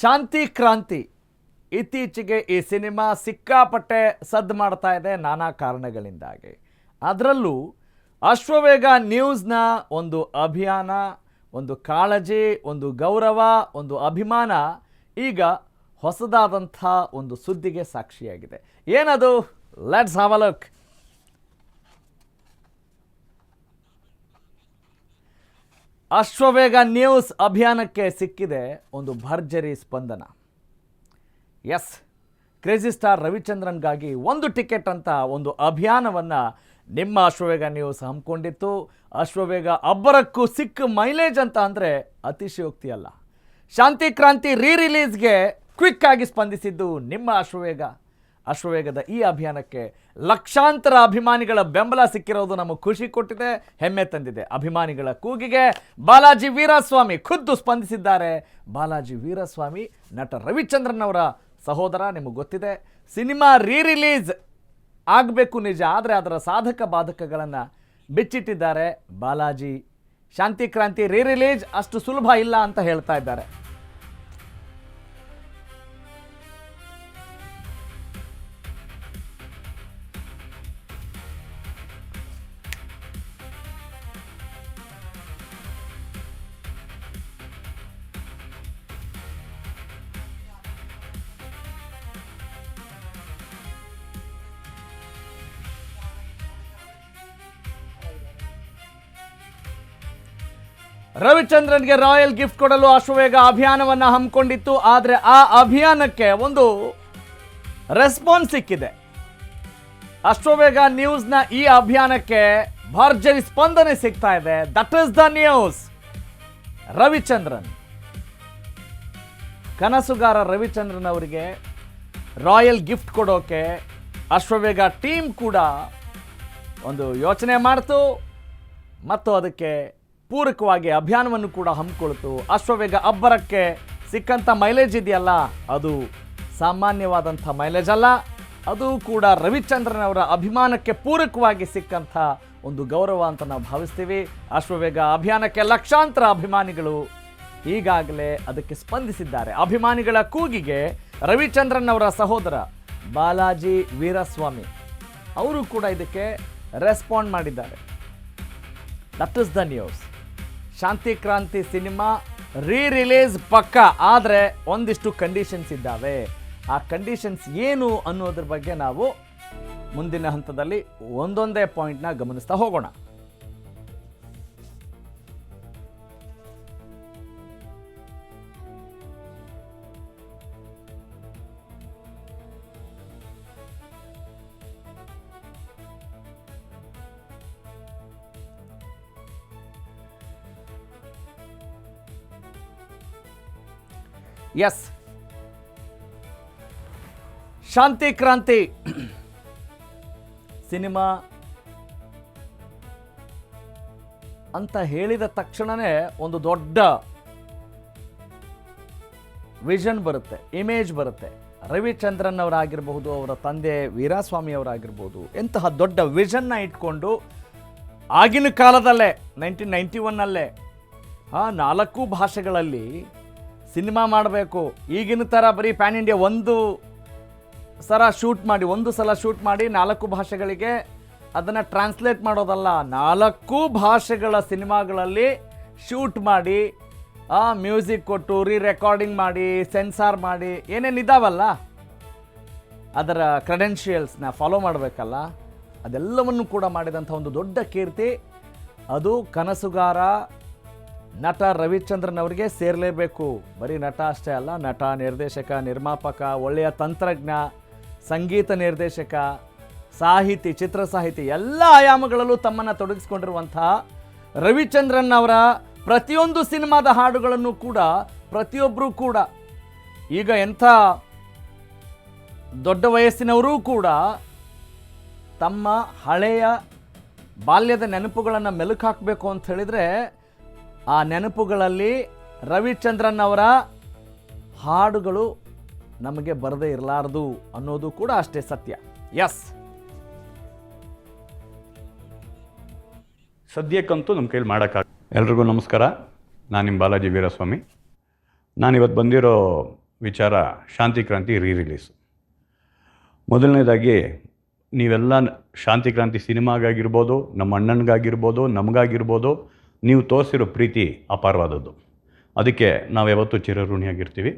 ಶಾಂತಿ ಕ್ರಾಂತಿ ಇತ್ತೀಚೆಗೆ ಈ ಸಿನಿಮಾ ಸಿಕ್ಕಾಪಟ್ಟೆ ಸದ್ದು ಮಾಡ್ತಾ ಇದೆ ನಾನಾ ಕಾರಣಗಳಿಂದಾಗಿ. ಅದರಲ್ಲೂ ಅಶ್ವವೇಗ ನ್ಯೂಸ್ನ ಒಂದು ಅಭಿಯಾನ, ಒಂದು ಕಾಳಜಿ, ಒಂದು ಗೌರವ, ಒಂದು ಅಭಿಮಾನ ಈಗ ಹೊಸದಾದಂಥ ಒಂದು ಸುದ್ದಿಗೆ ಸಾಕ್ಷಿಯಾಗಿದೆ. ಏನದು? Let's have a look. Ashwavega news ಅಭಿಯಾನಕ್ಕೆ ಸಿಕ್ಕಿದೆ ಒಂದು ಭರ್ಜರಿ ಸ್ಪಂದನ. ಎಸ್, ಕ್ರೇಜಿ ಸ್ಟಾರ್ ರವಿಚಂದ್ರನ್ಗಾಗಿ ಒಂದು ಟಿಕೆಟ್ ಅಂತ ಒಂದು ಅಭಿಯಾನವನ್ನು ನಿಮ್ಮ ಅಶ್ವವೇಗ ನ್ಯೂಸ್ ಹಮ್ಮಿಕೊಂಡಿತ್ತು. ಅಶ್ವವೇಗ ಅಬ್ಬರಕ್ಕೂ ಸಿಕ್ಕ ಮೈಲೇಜ್ ಅಂತ ಅಂದರೆ ಅತಿಶಯೋಕ್ತಿ ಅಲ್ಲ. ಶಾಂತಿ ಕ್ರಾಂತಿ ರಿಲೀಸ್ಗೆ ಕ್ವಿಕ್ ಆಗಿ ಸ್ಪಂದಿಸಿದ್ದು ನಿಮ್ಮ ಅಶ್ವವೇಗದ ಈ ಅಭಿಯಾನಕ್ಕೆ ಲಕ್ಷಾಂತರ ಅಭಿಮಾನಿಗಳ ಬೆಂಬಲ ಸಿಕ್ಕಿರೋದು ನಮಗೆ ಖುಷಿ ಕೊಟ್ಟಿದೆ, ಹೆಮ್ಮೆ ತಂದಿದೆ. ಅಭಿಮಾನಿಗಳ ಕೂಗಿಗೆ ಬಾಲಾಜಿ ವೀರಸ್ವಾಮಿ ಖುದ್ದು ಸ್ಪಂದಿಸಿದ್ದಾರೆ. ಬಾಲಾಜಿ ವೀರಸ್ವಾಮಿ ನಟ ರವಿಚಂದ್ರನ್ ಅವರ ಸಹೋದರ, ನಿಮಗೆ ಗೊತ್ತಿದೆ. ಸಿನಿಮಾ ರಿಲೀಸ್ ಆಗಬೇಕು ನಿಜ, ಆದರೆ ಅದರ ಸಾಧಕ ಬಾಧಕಗಳನ್ನು ಬಿಚ್ಚಿಟ್ಟಿದ್ದಾರೆ ಬಾಲಾಜಿ. ಶಾಂತಿ ಕ್ರಾಂತಿ ರಿಲೀಸ್ ಅಷ್ಟು ಸುಲಭ ಇಲ್ಲ ಅಂತ ಹೇಳ್ತಾ ಇದ್ದಾರೆ. ರವಿಚಂದ್ರನ್ಗೆ ರಾಯಲ್ ಗಿಫ್ಟ್ ಕೊಡಲು ಅಶ್ವವೇಗ ಅಭಿಯಾನವನ್ನು ಹಮ್ಮಿಕೊಂಡಿತ್ತು. ಆದರೆ ಆ ಅಭಿಯಾನಕ್ಕೆ ಒಂದು ರೆಸ್ಪಾನ್ಸ್ ಸಿಕ್ಕಿದೆ. ಅಶ್ವವೇಗ ನ್ಯೂಸ್ನ ಈ ಅಭಿಯಾನಕ್ಕೆ ಭರ್ಜರಿ ಸ್ಪಂದನೆ ಸಿಗ್ತಾ ಇದೆ. That is the news. Ravichandran, ಕನಸುಗಾರ ರವಿಚಂದ್ರನ್ ಅವರಿಗೆ ರಾಯಲ್ ಗಿಫ್ಟ್ ಕೊಡೋಕೆ ಅಶ್ವವೇಗ ಟೀಮ್ ಕೂಡ ಒಂದು ಯೋಚನೆ ಮಾಡ್ತು ಮತ್ತು ಅದಕ್ಕೆ ಪೂರಕವಾಗಿ ಅಭಿಯಾನವನ್ನು ಕೂಡ ಹಮ್ಮಿಕೊಳ್ತು. ಅಶ್ವವೇಗ ಅಬ್ಬರಕ್ಕೆ ಸಿಕ್ಕಂಥ ಮೈಲೇಜ್ ಇದೆಯಲ್ಲ, ಅದು ಸಾಮಾನ್ಯವಾದಂಥ ಮೈಲೇಜ್ ಅಲ್ಲ, ಅದು ಕೂಡ ರವಿಚಂದ್ರನ್ ಅವರ ಅಭಿಮಾನಕ್ಕೆ ಪೂರಕವಾಗಿ ಸಿಕ್ಕಂಥ ಒಂದು ಗೌರವ ಅಂತ ನಾವು ಭಾವಿಸ್ತೀವಿ. ಅಶ್ವವೇಗ ಅಭಿಯಾನಕ್ಕೆ ಲಕ್ಷಾಂತರ ಅಭಿಮಾನಿಗಳು ಈಗಾಗಲೇ ಅದಕ್ಕೆ ಸ್ಪಂದಿಸಿದ್ದಾರೆ. ಅಭಿಮಾನಿಗಳ ಕೂಗಿಗೆ ರವಿಚಂದ್ರನ್ ಅವರ ಸಹೋದರ ಬಾಲಾಜಿ ವೀರಸ್ವಾಮಿ ಅವರು ಕೂಡ ಇದಕ್ಕೆ ರೆಸ್ಪಾಂಡ್ ಮಾಡಿದ್ದಾರೆ. That is the news. Shanti Kranti cinema release ಪಕ್ಕ, ಆದರೆ ಒಂದಿಷ್ಟು ಕಂಡೀಷನ್ಸ್ ಇದ್ದಾವೆ. ಆ ಕಂಡೀಷನ್ಸ್ ಏನು ಅನ್ನೋದ್ರ ಬಗ್ಗೆ ನಾವು ಮುಂದಿನ ಹಂತದಲ್ಲಿ ಒಂದೊಂದೇ ಪಾಯಿಂಟ್ನ ಗಮನಿಸ್ತಾ ಹೋಗೋಣ. ಎಸ್, ಶಾಂತಿ ಕ್ರಾಂತಿ ಸಿನಿಮಾ ಅಂತ ಹೇಳಿದ ತಕ್ಷಣವೇ ಒಂದು ದೊಡ್ಡ ವಿಷನ್ ಬರುತ್ತೆ, ಇಮೇಜ್ ಬರುತ್ತೆ. ರವಿಚಂದ್ರನ್ ಅವರಾಗಿರ್ಬಹುದು, ಅವರ ತಂದೆ ವೀರಸ್ವಾಮಿ ಅವರಾಗಿರ್ಬೋದು, ಎಂತಹ ದೊಡ್ಡ ವಿಷನ್ನ ಇಟ್ಕೊಂಡು ಆಗಿನ ಕಾಲದಲ್ಲೇ 1991 4 ಭಾಷೆಗಳಲ್ಲಿ ಸಿನಿಮಾ ಮಾಡಬೇಕು. ಈಗಿನ ಥರ ಬರೀ ಪ್ಯಾನ್ ಇಂಡಿಯಾ ಒಂದು ಸಲ ಶೂಟ್ ಮಾಡಿ 4 ಭಾಷೆಗಳಿಗೆ ಅದನ್ನು ಟ್ರಾನ್ಸ್ಲೇಟ್ ಮಾಡೋದಲ್ಲ, 4 ಭಾಷೆಗಳ ಸಿನಿಮಾಗಳಲ್ಲಿ ಶೂಟ್ ಮಾಡಿ ಮ್ಯೂಸಿಕ್ ಕೊಟ್ಟು ರೆಕಾರ್ಡಿಂಗ್ ಮಾಡಿ ಸೆನ್ಸಾರ್ ಮಾಡಿ ಏನೇನಿದ್ದಾವಲ್ಲ ಅದರ ಕ್ರೆಡೆನ್ಷಿಯಲ್ಸ್ನ ಫಾಲೋ ಮಾಡಬೇಕಲ್ಲ, ಅದೆಲ್ಲವನ್ನು ಕೂಡ ಮಾಡಿದಂಥ ಒಂದು ದೊಡ್ಡ ಕೀರ್ತಿ ಅದು ಕನಸುಗಾರ ನಟ ರವಿಚಂದ್ರನ್ ಅವರಿಗೆ ಸೇರಲೇಬೇಕು. ಬರೀ ನಟ ಅಷ್ಟೇ ಅಲ್ಲ, ನಟ, ನಿರ್ದೇಶಕ, ನಿರ್ಮಾಪಕ, ಒಳ್ಳೆಯ ತಂತ್ರಜ್ಞ, ಸಂಗೀತ ನಿರ್ದೇಶಕ, ಸಾಹಿತಿ, ಚಿತ್ರ ಸಾಹಿತಿ, ಎಲ್ಲ ಆಯಾಮಗಳಲ್ಲೂ ತಮ್ಮನ್ನು ತೊಡಗಿಸ್ಕೊಂಡಿರುವಂಥ ರವಿಚಂದ್ರನ್ ಅವರ ಪ್ರತಿಯೊಂದು ಸಿನಿಮಾದ ಹಾಡುಗಳನ್ನು ಕೂಡ ಪ್ರತಿಯೊಬ್ಬರೂ ಕೂಡ ಈಗ ಎಂಥ ದೊಡ್ಡ ವಯಸ್ಸಿನವರೂ ಕೂಡ ತಮ್ಮ ಹಳೆಯ ಬಾಲ್ಯದ ನೆನಪುಗಳನ್ನು ಮೆಲುಕು ಹಾಕಬೇಕು ಅಂತ ಹೇಳಿದರೆ ಆ ನೆನಪುಗಳಲ್ಲಿ ರವಿಚಂದ್ರನ್ ಅವರ ಹಾಡುಗಳು ನಮಗೆ ಬರದೇ ಇರಲಾರದು ಅನ್ನೋದು ಕೂಡ ಅಷ್ಟೇ ಸತ್ಯ. ಎಸ್, ಸದ್ಯಕ್ಕಂತೂ ನಮ್ಮ ಕೈಲಿ ಮಾಡೋಕ್ಕಾಗ. ಎಲ್ರಿಗೂ ನಮಸ್ಕಾರ. ನಾನು ನಿಮ್ಮ ಬಾಲಾಜಿ ವೀರಸ್ವಾಮಿ. ನಾನಿವತ್ತು ಬಂದಿರೋ ವಿಚಾರ ಶಾಂತಿ ಕ್ರಾಂತಿ ರಿಲೀಸ್. ಮೊದಲನೇದಾಗಿ ನೀವೆಲ್ಲ ಶಾಂತಿ ಕ್ರಾಂತಿ ಸಿನಿಮಾಗಾಗಿರ್ಬೋದು, ನಮ್ಮ ಅಣ್ಣನಿಗಾಗಿರ್ಬೋದು, ನಮಗಾಗಿರ್ಬೋದು, ನೀವು ತೋರಿಸಿರೋ ಪ್ರೀತಿ ಅಪಾರವಾದದ್ದು. ಅದಕ್ಕೆ ನಾವು ಯಾವತ್ತೂ ಚಿರಋಣಿಯಾಗಿರ್ತೀವಿ.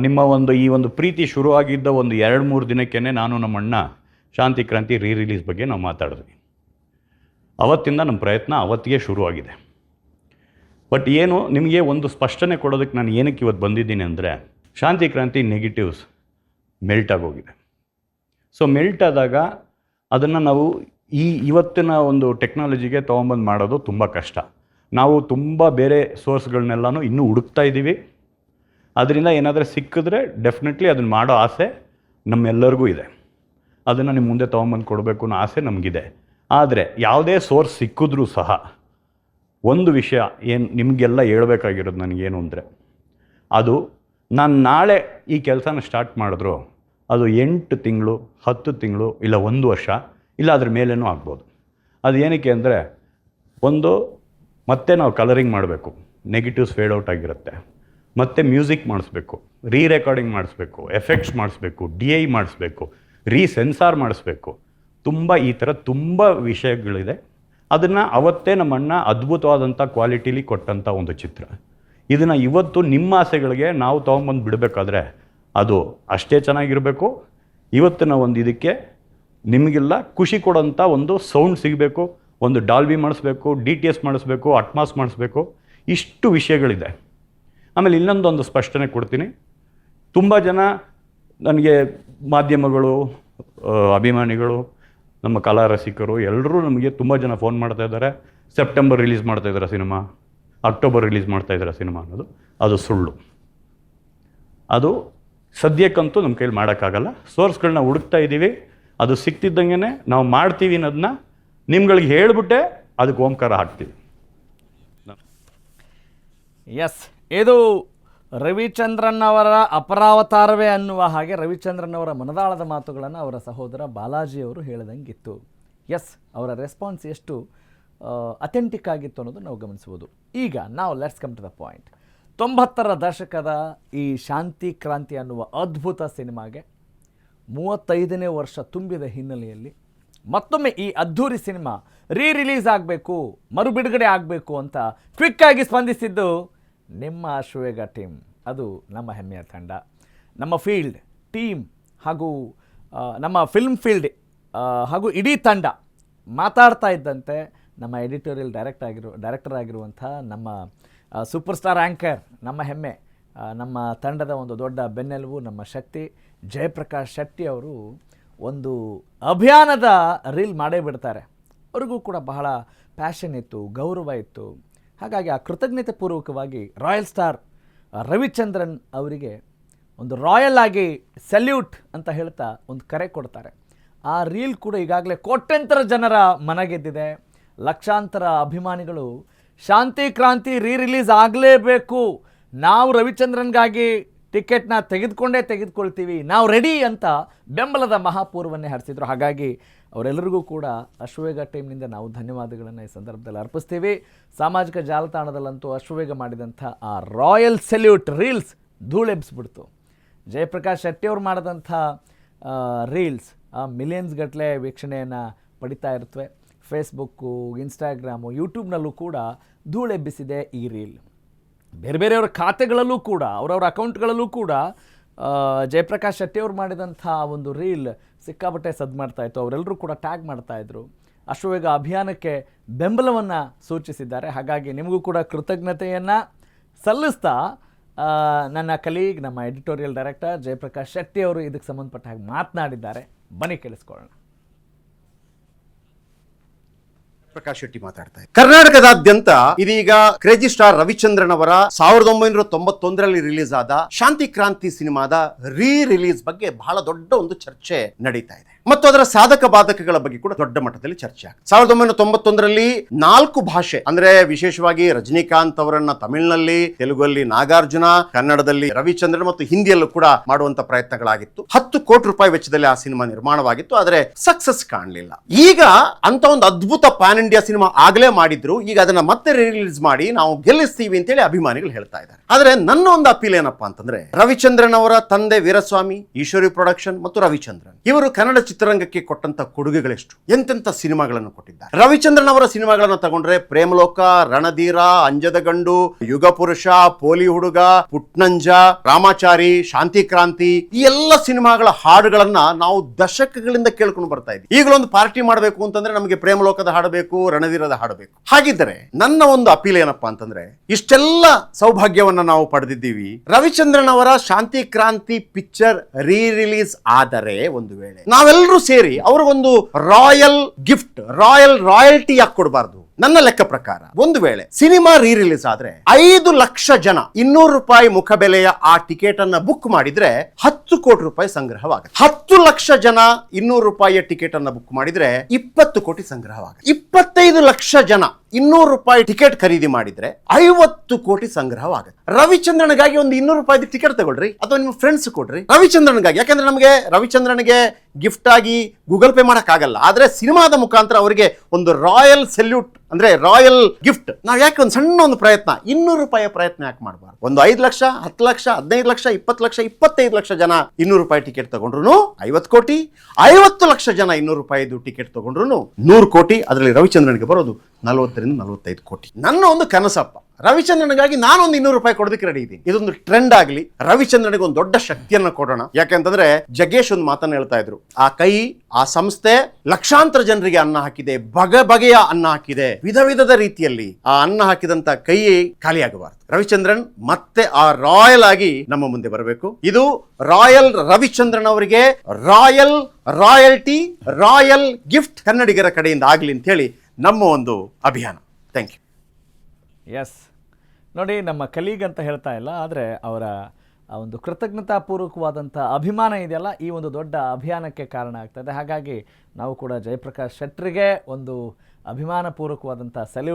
ನಿಮ್ಮ ಈ ಒಂದು ಪ್ರೀತಿ ಶುರುವಾಗಿದ್ದ ಒಂದು 2-3 ದಿನಕ್ಕೇ ನಾನು ನಮ್ಮ ಅಣ್ಣ ಶಾಂತಿ ಕ್ರಾಂತಿ ರಿಲೀಸ್ ಬಗ್ಗೆ ನಾವು ಮಾತಾಡಿದ್ವಿ. ಅವತ್ತಿಂದ ನಮ್ಮ ಪ್ರಯತ್ನ ಅವತ್ತಿಗೆ ಶುರುವಾಗಿದೆ. ಬಟ್ ಏನು ನಿಮಗೆ ಒಂದು ಸ್ಪಷ್ಟನೆ ಕೊಡೋದಕ್ಕೆ ನಾನು ಏನಕ್ಕೆ ಇವತ್ತು ಬಂದಿದ್ದೀನಿ ಅಂದರೆ, ಶಾಂತಿ ಕ್ರಾಂತಿ ನೆಗೆಟಿವ್ಸ್ ಮೆಲ್ಟ್ ಆಗೋಗಿದೆ. ಸೊ ಮೆಲ್ಟ್ ಆದಾಗ ಅದನ್ನು ನಾವು ಇವತ್ತಿನ ಒಂದು ಟೆಕ್ನಾಲಜಿಗೆ ತೊಗೊಂಬಂದು ಮಾಡೋದು ತುಂಬ ಕಷ್ಟ. ನಾವು ತುಂಬ ಬೇರೆ ಸೋರ್ಸ್ಗಳನ್ನೆಲ್ಲನೂ ಇನ್ನೂ ಹುಡುಕ್ತಾ ಇದ್ದೀವಿ. ಅದರಿಂದ ಏನಾದರೂ ಸಿಕ್ಕಿದ್ರೆ ಡೆಫಿನೆಟ್ಲಿ ಅದನ್ನು ಮಾಡೋ ಆಸೆ ನಮ್ಮೆಲ್ಲರಿಗೂ ಇದೆ. ಅದನ್ನು ನಿಮ್ಮ ಮುಂದೆ ತೊಗೊಂಬಂದು ಕೊಡಬೇಕು ಅನ್ನೋ ಆಸೆ ನಮಗಿದೆ. ಆದರೆ ಯಾವುದೇ ಸೋರ್ಸ್ ಸಿಕ್ಕಿದ್ರೂ ಸಹ ಒಂದು ವಿಷಯ ಏನು ನಿಮಗೆಲ್ಲ ಹೇಳ್ಬೇಕಾಗಿರೋದು ನನಗೇನು ಅಂದರೆ, ಅದು ನಾನು ನಾಳೆ ಈ ಕೆಲಸನ ಸ್ಟಾರ್ಟ್ ಮಾಡಿದ್ರು ಅದು 8 ತಿಂಗಳು, 10 ತಿಂಗಳು, ಇಲ್ಲ 1 ವರ್ಷ, ಇಲ್ಲ ಅದ್ರ ಮೇಲೇನೂ ಆಗ್ಬೋದು. ಅದು ಏನಕ್ಕೆ ಅಂದರೆ, ಮತ್ತೆ ನಾವು ಕಲರಿಂಗ್ ಮಾಡಬೇಕು, ನೆಗೆಟಿವ್ಸ್ ಫೇಡ್ ಔಟ್ ಆಗಿರುತ್ತೆ, ಮತ್ತು ಮ್ಯೂಸಿಕ್ ಮಾಡಿಸ್ಬೇಕು, ರೆಕಾರ್ಡಿಂಗ್ ಮಾಡಿಸ್ಬೇಕು, ಎಫೆಕ್ಟ್ಸ್ ಮಾಡಿಸ್ಬೇಕು, DI ಮಾಡಿಸ್ಬೇಕು, ಸೆನ್ಸಾರ್ ಮಾಡಿಸ್ಬೇಕು, ಈ ಥರ ತುಂಬ ವಿಷಯಗಳಿದೆ. ಅದನ್ನು ಅವತ್ತೇ ನಮ್ಮಣ್ಣ ಅದ್ಭುತವಾದಂಥ ಕ್ವಾಲಿಟಿಲಿ ಕೊಟ್ಟಂಥ ಒಂದು ಚಿತ್ರ. ಇದನ್ನು ಇವತ್ತು ನಿಮ್ಮ ಆಸೆಗಳಿಗೆ ನಾವು ತೊಗೊಂಬಂದು ಬಿಡಬೇಕಾದ್ರೆ ಅದು ಅಷ್ಟೇ ಚೆನ್ನಾಗಿರಬೇಕು. ಇವತ್ತಿನ ಒಂದು ಇದಕ್ಕೆ ನಿಮಗೆಲ್ಲ ಖುಷಿ ಕೊಡೋಂಥ ಒಂದು ಸೌಂಡ್ ಸಿಗಬೇಕು, ಒಂದು ಡಾಲ್ಬಿ ಮಾಡಿಸ್ಬೇಕು, DTS ಮಾಡಿಸ್ಬೇಕು, ಅಟ್ಮಾಸ್ ಮಾಡಿಸ್ಬೇಕು, ಇಷ್ಟು ವಿಷಯಗಳಿದೆ. ಆಮೇಲೆ ಇನ್ನೊಂದೊಂದು ಸ್ಪಷ್ಟನೆ ಕೊಡ್ತೀನಿ. ತುಂಬ ಜನ ನನಗೆ ಮಾಧ್ಯಮಗಳು, ಅಭಿಮಾನಿಗಳು, ನಮ್ಮ ಕಲಾ ರಸಿಕರು ಎಲ್ಲರೂ ನಮಗೆ ತುಂಬ ಜನ ಫೋನ್ ಮಾಡ್ತಾ ಇದ್ದಾರೆ. ಸೆಪ್ಟೆಂಬರ್ ರಿಲೀಸ್ ಮಾಡ್ತಾಯಿದ್ದಾರೆ ಸಿನಿಮಾ, ಅಕ್ಟೋಬರ್ ರಿಲೀಸ್ ಮಾಡ್ತಾಯಿದ್ದಾರೆ ಸಿನಿಮಾ ಅನ್ನೋದು ಅದು ಸುಳ್ಳು. ಅದು ಸದ್ಯಕ್ಕಂತೂ ನಮ್ಮ ಕೈಲಿ ಮಾಡೋಕ್ಕಾಗಲ್ಲ. ಸೋರ್ಸ್ಗಳನ್ನ ಹುಡುಕ್ತಾ ಇದ್ದೀವಿ. ಅದು ಸಿಕ್ತಿದ್ದಂಗೆ ನಾವು ಮಾಡ್ತೀವಿ ಅನ್ನೋದನ್ನ ನಿಮ್ಗಳಿಗೆ ಹೇಳಿಬಿಟ್ಟೆ ಅದಕ್ಕೆ ಓಂಕಾರ ಹಾಕ್ತೀವಿ. ಎಸ್, ಇದು ರವಿಚಂದ್ರನ್ ಅವರ ಅಪರಾವತಾರವೇ ಅನ್ನುವ ಹಾಗೆ ರವಿಚಂದ್ರನ್ ಅವರ ಮನದಾಳದ ಮಾತುಗಳನ್ನು ಅವರ ಸಹೋದರ ಬಾಲಾಜಿಯವರು ಹೇಳಿದಂಗಿತ್ತು. ಎಸ್, ಅವರ ರೆಸ್ಪಾನ್ಸ್ ಎಷ್ಟು ಅಥೆಂಟಿಕ್ ಆಗಿತ್ತು ಅನ್ನೋದು ನಾವು ಗಮನಿಸ್ಬೋದು. ಈಗ ನಾವು let's come to the point. 90ರ ದಶಕದ ಈ ಶಾಂತಿ ಕ್ರಾಂತಿ ಅನ್ನುವ ಅದ್ಭುತ ಸಿನಿಮಾಗೆ 35ನೇ ವರ್ಷ ತುಂಬಿದ ಹಿನ್ನೆಲೆಯಲ್ಲಿ ಮತ್ತೊಮ್ಮೆ ಈ ಅದ್ಧೂರಿ ಸಿನಿಮಾ ರಿಲೀಸ್ ಆಗಬೇಕು, ಮರು ಬಿಡುಗಡೆ ಆಗಬೇಕು ಅಂತ ಕ್ವಿಕ್ಕಾಗಿ ಸ್ಪಂದಿಸಿದ್ದು ನಿಮ್ಮ ಅಶ್ವವೇಗ ಟೀಮ್. ಅದು ನಮ್ಮ ಹೆಮ್ಮೆಯ ತಂಡ, ನಮ್ಮ ಫೀಲ್ಡ್ ಟೀಮ್ ಹಾಗೂ ನಮ್ಮ ಫಿಲ್ಮ್ ಫೀಲ್ಡ್ ಹಾಗೂ ಇಡೀ ತಂಡ ಮಾತಾಡ್ತಾ ಇದ್ದಂತೆ ನಮ್ಮ ಎಡಿಟೋರಿಯಲ್ ಡೈರೆಕ್ಟರ್ ಆಗಿರುವಂಥ ನಮ್ಮ ಸೂಪರ್ ಸ್ಟಾರ್ ಆ್ಯಂಕರ್, ನಮ್ಮ ಹೆಮ್ಮೆ, ನಮ್ಮ ತಂಡದ ಒಂದು ದೊಡ್ಡ ಬೆನ್ನೆಲುಬು, ನಮ್ಮ ಶಕ್ತಿ ಜಯಪ್ರಕಾಶ್ ಶೆಟ್ಟಿ ಅವರು ಒಂದು ಅಭಿಯಾನದ ರೀಲ್ ಮಾಡೇ ಬಿಡ್ತಾರೆ. ಅವ್ರಿಗೂ ಕೂಡ ಬಹಳ ಪ್ಯಾಷನ್ ಇತ್ತು, ಗೌರವ ಇತ್ತು. ಹಾಗಾಗಿ ಆ ಕೃತಜ್ಞತೆ ಪೂರ್ವಕವಾಗಿ ರಾಯಲ್ ಸ್ಟಾರ್ ರವಿಚಂದ್ರನ್ ಅವರಿಗೆ ಒಂದು ರಾಯಲ್ ಆಗಿ ಸಲ್ಯೂಟ್ ಅಂತ ಹೇಳ್ತಾ ಒಂದು ಕರೆ ಕೊಡ್ತಾರೆ. ಆ ರೀಲ್ ಕೂಡ ಈಗಾಗಲೇ ಕೋಟ್ಯಂತರ ಜನರ ಮನಗೆದ್ದಿದೆ. ಲಕ್ಷಾಂತರ ಅಭಿಮಾನಿಗಳು ಶಾಂತಿ ಕ್ರಾಂತಿ ರಿಲೀಸ್ ಆಗಲೇಬೇಕು, ನಾವು ರವಿಚಂದ್ರನ್ಗಾಗಿ ಟಿಕೆಟ್ನ ತೆಗೆದುಕೊಳ್ತೀವಿ, ನಾವು ರೆಡಿ ಅಂತ ಬೆಂಬಲದ ಮಹಾಪೂರ್ವನ್ನೇ ಹರಿಸಿದ್ರು. ಹಾಗಾಗಿ ಅವರೆಲ್ಲರಿಗೂ ಕೂಡ ಅಶ್ವವೇಗ ಟೀಮ್ನಿಂದ ನಾವು ಧನ್ಯವಾದಗಳನ್ನು ಈ ಸಂದರ್ಭದಲ್ಲಿ ಅರ್ಪಿಸ್ತೀವಿ. ಸಾಮಾಜಿಕ ಜಾಲತಾಣದಲ್ಲಂತೂ ಅಶ್ವವೇಗ ಮಾಡಿದಂಥ ಆ ರಾಯಲ್ ಸೆಲ್ಯೂಟ್ ರೀಲ್ಸ್ ಧೂಳೆಬ್ಬಿಸ್ಬಿಡ್ತು. ಜಯಪ್ರಕಾಶ್ ಶೆಟ್ಟಿ ಅವರು ಮಾಡಿದಂಥ ರೀಲ್ಸ್ ಮಿಲಿಯನ್ಸ್ ಗಟ್ಟಲೆ ವೀಕ್ಷಣೆಯನ್ನು ಪಡಿತಾ ಇರುತ್ತವೆ. ಫೇಸ್ಬುಕ್ಕು, ಇನ್ಸ್ಟಾಗ್ರಾಮು, ಯೂಟ್ಯೂಬ್ನಲ್ಲೂ ಕೂಡ ಧೂಳೆಬ್ಬಿಸಿದೆ ಈ ರೀಲ್. ಬೇರೆ ಬೇರೆಯವರ ಖಾತೆಗಳಲ್ಲೂ ಕೂಡ, ಅವರವರ ಅಕೌಂಟ್ಗಳಲ್ಲೂ ಕೂಡ ಜಯಪ್ರಕಾಶ್ ಶೆಟ್ಟಿ ಅವರು ಮಾಡಿದಂಥ ಒಂದು ರೀಲ್ ಸಿಕ್ಕಾಪಟ್ಟೆ ಸದ್ದು ಮಾಡ್ತಾಯಿತ್ತು. ಅವರೆಲ್ಲರೂ ಕೂಡ ಟ್ಯಾಗ್ ಮಾಡ್ತಾಯಿದ್ರು, ಅಶ್ವವೇಗ ಅಭಿಯಾನಕ್ಕೆ ಬೆಂಬಲವನ್ನು ಸೂಚಿಸಿದ್ದಾರೆ. ಹಾಗಾಗಿ ನಿಮಗೂ ಕೂಡ ಕೃತಜ್ಞತೆಯನ್ನು ಸಲ್ಲಿಸ್ತಾ ನನ್ನ ಕಲೀಗ್, ನಮ್ಮ ಎಡಿಟೋರಿಯಲ್ ಡೈರೆಕ್ಟರ್ ಜಯಪ್ರಕಾಶ್ ಶೆಟ್ಟಿ ಅವರು ಇದಕ್ಕೆ ಸಂಬಂಧಪಟ್ಟ ಹಾಗೆ ಮಾತನಾಡಿದ್ದಾರೆ. ಬನ್ನಿ ಕೇಳಿಸ್ಕೊಳ್ಳೋಣ. ಪ್ರಕಾಶ್ ಶೆಟ್ಟಿ ಮಾತಾಡ್ತಾ ಇದ್ದಾರೆ. ಕರ್ನಾಟಕದಾದ್ಯಂತ ಇದೀಗ ಕ್ರೇಜಿ ಸ್ಟಾರ್ ರವಿಚಂದ್ರನ್ ಅವರ 1991ರಲ್ಲಿ ರಿಲೀಸ್ ಆದ ಶಾಂತಿ ಕ್ರಾಂತಿ ಸಿನಿಮಾದ ರಿಲೀಸ್ ಬಗ್ಗೆ ಬಹಳ ದೊಡ್ಡ ಒಂದು ಚರ್ಚೆ ನಡೀತಾ ಇದೆ ಮತ್ತು ಅದರ ಸಾಧಕ ಬಾಧಕಗಳ ಬಗ್ಗೆ ಕೂಡ ದೊಡ್ಡ ಮಟ್ಟದಲ್ಲಿ ಚರ್ಚೆ ಆಗಿದೆ. 1991ರಲ್ಲಿ 4 ಭಾಷೆ ಅಂದ್ರೆ ವಿಶೇಷವಾಗಿ ರಜನಿಕಾಂತ್ ಅವರನ್ನ ತಮಿಳಿನಲ್ಲಿ, ತೆಲುಗಲ್ಲಿ ನಾಗಾರ್ಜುನ, ಕನ್ನಡದಲ್ಲಿ ರವಿಚಂದ್ರನ್ ಮತ್ತು ಹಿಂದಿಯಲ್ಲೂ ಕೂಡ ಮಾಡುವಂತ ಪ್ರಯತ್ನಗಳಾಗಿತ್ತು. 10 ಕೋಟಿ ರೂಪಾಯಿ ವೆಚ್ಚದಲ್ಲಿ ಆ ಸಿನಿಮಾ ನಿರ್ಮಾಣವಾಗಿತ್ತು, ಆದರೆ ಸಕ್ಸಸ್ ಕಾಣಲಿಲ್ಲ. ಈಗ ಅಂತ ಒಂದು ಅದ್ಭುತ ಪ್ಯಾನ್ ಇಂಡಿಯಾ ಸಿನಿಮಾ ಆಗ್ಲೇ ಮಾಡಿದ್ರು, ಈಗ ಅದನ್ನ ಮತ್ತೆ ರಿಲೀಸ್ ಮಾಡಿ ನಾವು ಗೆಲ್ಲಿಸ್ತೀವಿ ಅಂತೇಳಿ ಅಭಿಮಾನಿಗಳು ಹೇಳ್ತಾ ಇದ್ದಾರೆ. ಆದ್ರೆ ನನ್ನ ಒಂದು ಅಪೀಲ್ ಏನಪ್ಪಾ ಅಂತಂದ್ರೆ, ರವಿಚಂದ್ರನ್ ಅವರ ತಂದೆ ವೀರಸ್ವಾಮಿ, ಈಶ್ವರಿ ಪ್ರೊಡಕ್ಷನ್ ಮತ್ತು ರವಿಚಂದ್ರನ್ ಇವರು ಕನ್ನಡ ಚಿತ್ರರಂಗಕ್ಕೆ ಕೊಟ್ಟಂತ ಕೊಡುಗೆಗಳೆಷ್ಟು, ಎಂತೆಂತ ಸಿನಿಮಾಗಳನ್ನು ಕೊಟ್ಟಿದ್ದಾರೆ. ರವಿಚಂದ್ರನ್ ಅವರ ಸಿನಿಮಾಗಳನ್ನು ತಗೊಂಡ್ರೆ ಪ್ರೇಮಲೋಕ, ರಣಧೀರ, ಅಂಜದ ಗಂಡು, ಯುಗ ಪುರುಷ, ಪೋಲಿ ಹುಡುಗ, ಪುಟ್ನಂಜ, ರಾಮಾಚಾರಿ, ಶಾಂತಿ ಕ್ರಾಂತಿ, ಈ ಎಲ್ಲ ಸಿನಿಮಾಗಳ ಹಾಡುಗಳನ್ನ ನಾವು ದಶಕಗಳಿಂದ ಕೇಳ್ಕೊಂಡು ಬರ್ತಾ ಇದ್ವಿ. ಈಗಲೊಂದು ಪಾರ್ಟಿ ಮಾಡಬೇಕು ಅಂತಂದ್ರೆ ನಮಗೆ ಪ್ರೇಮಲೋಕದ ಹಾಡಬೇಕು, ರಣಧೀರದ ಹಾಡಬೇಕು. ಹಾಗಿದ್ದರೆ ನನ್ನ ಒಂದು ಅಪೀಲ್ ಏನಪ್ಪಾ ಅಂತಂದ್ರೆ, ಇಷ್ಟೆಲ್ಲ ಸೌಭಾಗ್ಯವನ್ನ ನಾವು ಪಡೆದಿದ್ದೀವಿ. ರವಿಚಂದ್ರನ್ ಅವರ ಶಾಂತಿ ಕ್ರಾಂತಿ ಪಿಕ್ಚರ್ ರಿಲೀಸ್ ಆದರೆ ಒಂದು ವೇಳೆ ನಾವೆಲ್ಲರೂ ಸೇರಿ ಅವ್ರಿಗೊಂದು ರಾಯಲ್ ಗಿಫ್ಟ್, ರಾಯಲ್ಟಿ ಯಾಕೆ ಕೊಡಬಾರ್ದು? ನನ್ನ ಲೆಕ್ಕ ಪ್ರಕಾರ ಒಂದು ವೇಳೆ ಸಿನಿಮಾ ರಿಲೀಸ್ ಆದ್ರೆ 5 ಲಕ್ಷ ಜನ 200 ರೂಪಾಯಿ ಮುಖಬೆಲೆಯ ಆ ಟಿಕೆಟ್ ಅನ್ನ ಬುಕ್ ಮಾಡಿದ್ರೆ 10 ಕೋಟಿ ರೂಪಾಯಿ ಸಂಗ್ರಹವಾಗುತ್ತೆ. 10 ಲಕ್ಷ ಜನ 200 ರೂಪಾಯಿಯ ಟಿಕೆಟ್ ಅನ್ನ ಬುಕ್ ಮಾಡಿದ್ರೆ 20 ಕೋಟಿ ಸಂಗ್ರಹವಾಗುತ್ತೆ. 25 ಲಕ್ಷ ಜನ 200 ರೂಪಾಯಿ ಟಿಕೆಟ್ ಖರೀದಿ ಮಾಡಿದ್ರೆ 50 ಕೋಟಿ ಸಂಗ್ರಹವಾಗುತ್ತೆ. ರವಿಚಂದ್ರನ್ಗಾಗಿ ಒಂದು 200 ರೂಪಾಯಿ ಟಿಕೆಟ್ ತಗೊಳ್ರಿ, ಅಥವಾ ನಿಮ್ಮ ಫ್ರೆಂಡ್ಸ್ ಕೊಡ್ರಿ ರವಿಚಂದ್ರನ್ಗಾಗಿ. ಯಾಕಂದ್ರೆ ನಮಗೆ ರವಿಚಂದ್ರನ್ಗೆ ಗಿಫ್ಟ್ ಆಗಿ ಗೂಗಲ್ ಪೇ ಮಾಡಕ್ ಆಗಲ್ಲ, ಆದ್ರೆ ಸಿನಿಮಾದ ಮುಖಾಂತರ ಅವರಿಗೆ ಒಂದು ರಾಯಲ್ ಸೆಲ್ಯೂಟ್ ಅಂದ್ರೆ ರಾಯಲ್ ಗಿಫ್ಟ್. ನಾವ್ ಯಾಕೆ ಒಂದು ಸಣ್ಣ ಒಂದು ಪ್ರಯತ್ನ, 200 ರೂಪಾಯಿಯ ಪ್ರಯತ್ನ ಯಾಕೆ ಮಾಡಬಾರ್ದು? ಒಂದು 5 ಲಕ್ಷ, 10 ಲಕ್ಷ, 15 ಲಕ್ಷ, 20 ಲಕ್ಷ, 25 ಲಕ್ಷ ಜನ 200 ರೂಪಾಯಿ ಟಿಕೆಟ್ ತಗೊಂಡ್ರು 50 ಕೋಟಿ, 50 ಲಕ್ಷ ಜನ 200 ರೂಪಾಯಿದು ಟಿಕೆಟ್ ತಗೊಂಡ್ರು 100 ಕೋಟಿ. ಅದರಲ್ಲಿ ರವಿಚಂದ್ರನ್ಗೆ ಬರೋದು 40 ರಿಂದ 45 ಕೋಟಿ. ನನ್ನ ಒಂದು ಕನಸಪ್ಪ, ರವಿಚಂದ್ರನ್ಗಾಗಿ ನಾನೊಂದು 200 ರೂಪಾಯಿ ಕೊಡೋದಕ್ಕೆ ರೆಡಿ ಇದ್ದೀನಿ. ಇದೊಂದು ಟ್ರೆಂಡ್ ಆಗಲಿ, ರವಿಚಂದ್ರನ್ಗೆ ಒಂದು ದೊಡ್ಡ ಶಕ್ತಿಯನ್ನ ಕೊಡೋಣ. ಯಾಕೆಂತಂದ್ರೆ ಜಗ್ಗೇಶ್ ಒಂದು ಮಾತನ್ನ ಹೇಳ್ತಾ ಇದ್ರು, ಆ ಕೈ, ಆ ಸಂಸ್ಥೆ ಲಕ್ಷಾಂತರ ಜನರಿಗೆ ಅನ್ನ ಹಾಕಿದೆ, ಬಗೆಯ ಅನ್ನ ಹಾಕಿದೆ, ವಿಧ ವಿಧದ ರೀತಿಯಲ್ಲಿ ಆ ಅನ್ನ ಹಾಕಿದಂತ ಕೈ ಖಾಲಿಯಾಗಬಾರದು. ರವಿಚಂದ್ರನ್ ಮತ್ತೆ ಆ ರಾಯಲ್ ಆಗಿ ನಮ್ಮ ಮುಂದೆ ಬರಬೇಕು. ಇದು ರಾಯಲ್ ರವಿಚಂದ್ರನ್ ಅವರಿಗೆ ರಾಯಲ್ಟಿ, ರಾಯಲ್ ಗಿಫ್ಟ್ ಕನ್ನಡಿಗರ ಕಡೆಯಿಂದ ಆಗಲಿ ಅಂತ ಹೇಳಿ ನಮ್ಮ ಒಂದು ಅಭಿಯಾನ. Thank you. ಎಸ್, ನೋಡಿ, ನಮ್ಮ ಕಲೀಗ್ ಅಂತ ಹೇಳ್ತಾ ಇಲ್ಲ, ಆದರೆ ಅವರ ಆ ಒಂದು ಕೃತಜ್ಞತಾಪೂರ್ವಕವಾದಂಥ ಅಭಿಮಾನ ಇದೆಯಲ್ಲ, ಈ ಒಂದು ದೊಡ್ಡ ಅಭಿಯಾನಕ್ಕೆ ಕಾರಣ ಆಗ್ತದೆ. ಹಾಗಾಗಿ ನಾವು ಕೂಡ ಜಯಪ್ರಕಾಶ್ ಶೆಟ್ಟರಿಗೆ ಒಂದು ಅಭಿಮಾನಪೂರ್ವಕವಾದಂಥ ಸಲ್ಯೂಟ್